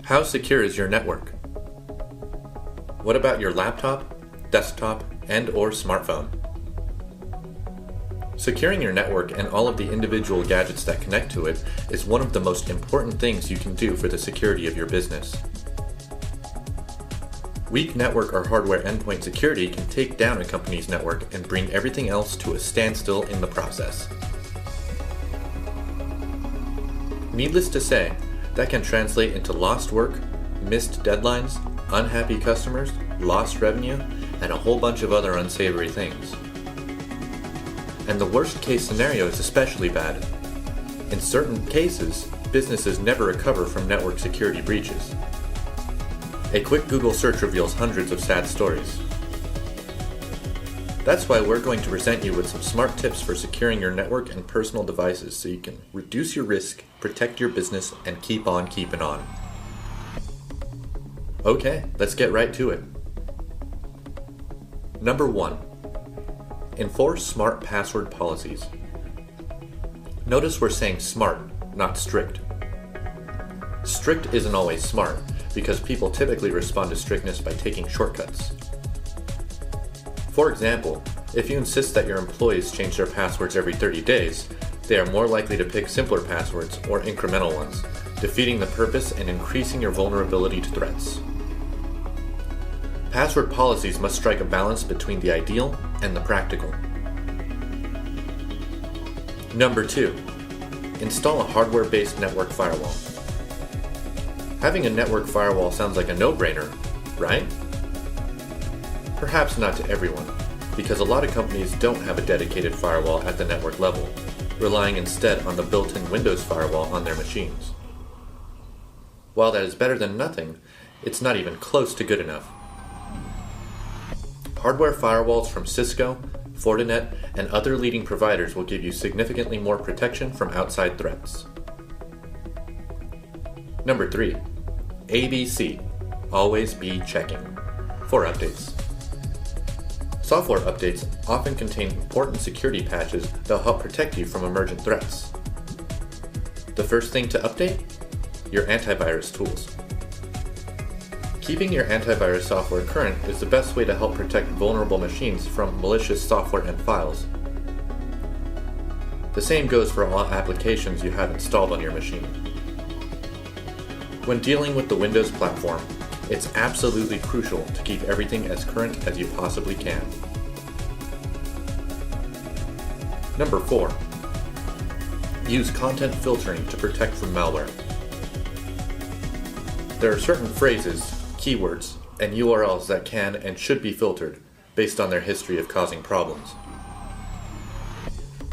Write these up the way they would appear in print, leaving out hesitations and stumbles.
How secure is your network? What about your laptop, desktop, and/or smartphone? Securing your network and all of the individual gadgets that connect to it is one of the most important things you can do for the security of your business. Weak network or hardware endpoint security can take down a company's network and bring everything else to a standstill in the process. Needless to say, that can translate into lost work, missed deadlines, unhappy customers, lost revenue, and a whole bunch of other unsavory things. And the worst case scenario is especially bad. In certain cases, businesses never recover from network security breaches. A quick Google search reveals hundreds of sad stories. That's why we're going to present you with some smart tips for securing your network and personal devices so you can reduce your risk, protect your business, and keep on keeping on. Okay, let's get right to it. Number 1. Enforce smart password policies. Notice we're saying smart, not strict. Strict isn't always smart, because people typically respond to strictness by taking shortcuts. For example, if you insist that your employees change their passwords every 30 days, they are more likely to pick simpler passwords or incremental ones, defeating the purpose and increasing your vulnerability to threats. Password policies must strike a balance between the ideal and the practical. Number 2. Install a hardware-based network firewall. Having a network firewall sounds like a no-brainer, right? Perhaps not to everyone, because a lot of companies don't have a dedicated firewall at the network level, relying instead on the built-in Windows firewall on their machines. While that is better than nothing, it's not even close to good enough. Hardware firewalls from Cisco, Fortinet, and other leading providers will give you significantly more protection from outside threats. Number 3. ABC. Always be checking. For updates. Software updates often contain important security patches that will help protect you from emergent threats. The first thing to update? Your antivirus tools. Keeping your antivirus software current is the best way to help protect vulnerable machines from malicious software and files. The same goes for all applications you have installed on your machine. When dealing with the Windows platform, it's absolutely crucial to keep everything as current as you possibly can. Number 4. Use content filtering to protect from malware. There are certain phrases, keywords, and URLs that can and should be filtered based on their history of causing problems.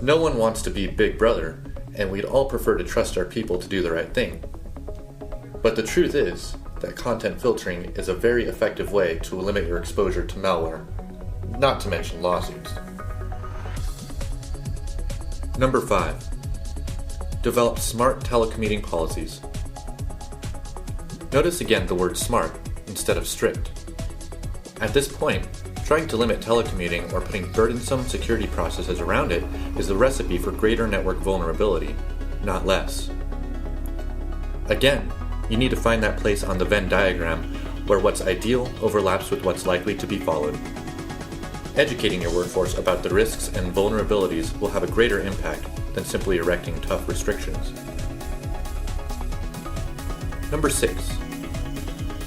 No one wants to be Big Brother, and we'd all prefer to trust our people to do the right thing. But the truth is that content filtering is a very effective way to limit your exposure to malware, not to mention lawsuits. Number 5. Develop smart telecommuting policies. Notice again the word smart instead of strict. At this point, trying to limit telecommuting or putting burdensome security processes around it is the recipe for greater network vulnerability, not less. Again, you need to find that place on the Venn diagram where what's ideal overlaps with what's likely to be followed. Educating your workforce about the risks and vulnerabilities will have a greater impact than simply erecting tough restrictions. Number 6.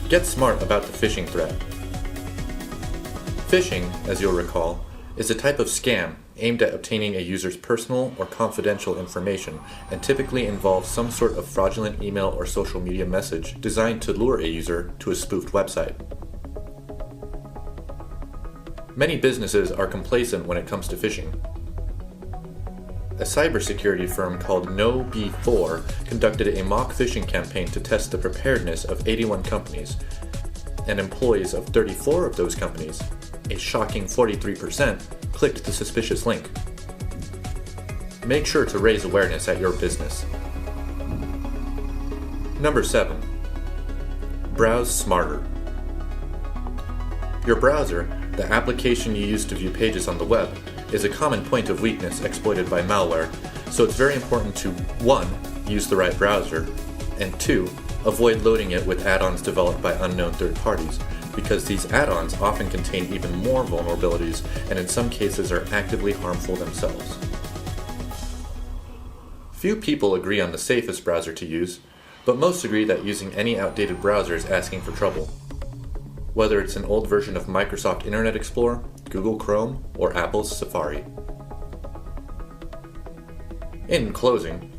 Get smart about the phishing threat. Phishing, as you'll recall, is a type of scam aimed at obtaining a user's personal or confidential information and typically involves some sort of fraudulent email or social media message designed to lure a user to a spoofed website. Many businesses are complacent when it comes to phishing. A cybersecurity firm called KnowBe4 conducted a mock phishing campaign to test the preparedness of 81 companies, and employees of 34 of those companies, a shocking 43%, clicked the suspicious link. Make sure to raise awareness at your business. Number 7. Browse smarter. Your browser, the application you use to view pages on the web, is a common point of weakness exploited by malware, so it's very important to 1. Use the right browser, and 2. Avoid loading it with add-ons developed by unknown third parties, because these add-ons often contain even more vulnerabilities and in some cases are actively harmful themselves. Few people agree on the safest browser to use, but most agree that using any outdated browser is asking for trouble. Whether it's an old version of Microsoft Internet Explorer, Google Chrome, or Apple's Safari. In closing,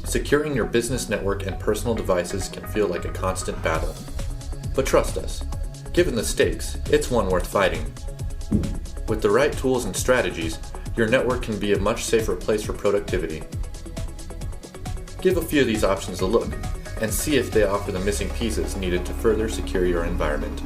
securing your business network and personal devices can feel like a constant battle. But trust us, given the stakes, it's one worth fighting. With the right tools and strategies, your network can be a much safer place for productivity. Give a few of these options a look, and see if they offer the missing pieces needed to further secure your environment.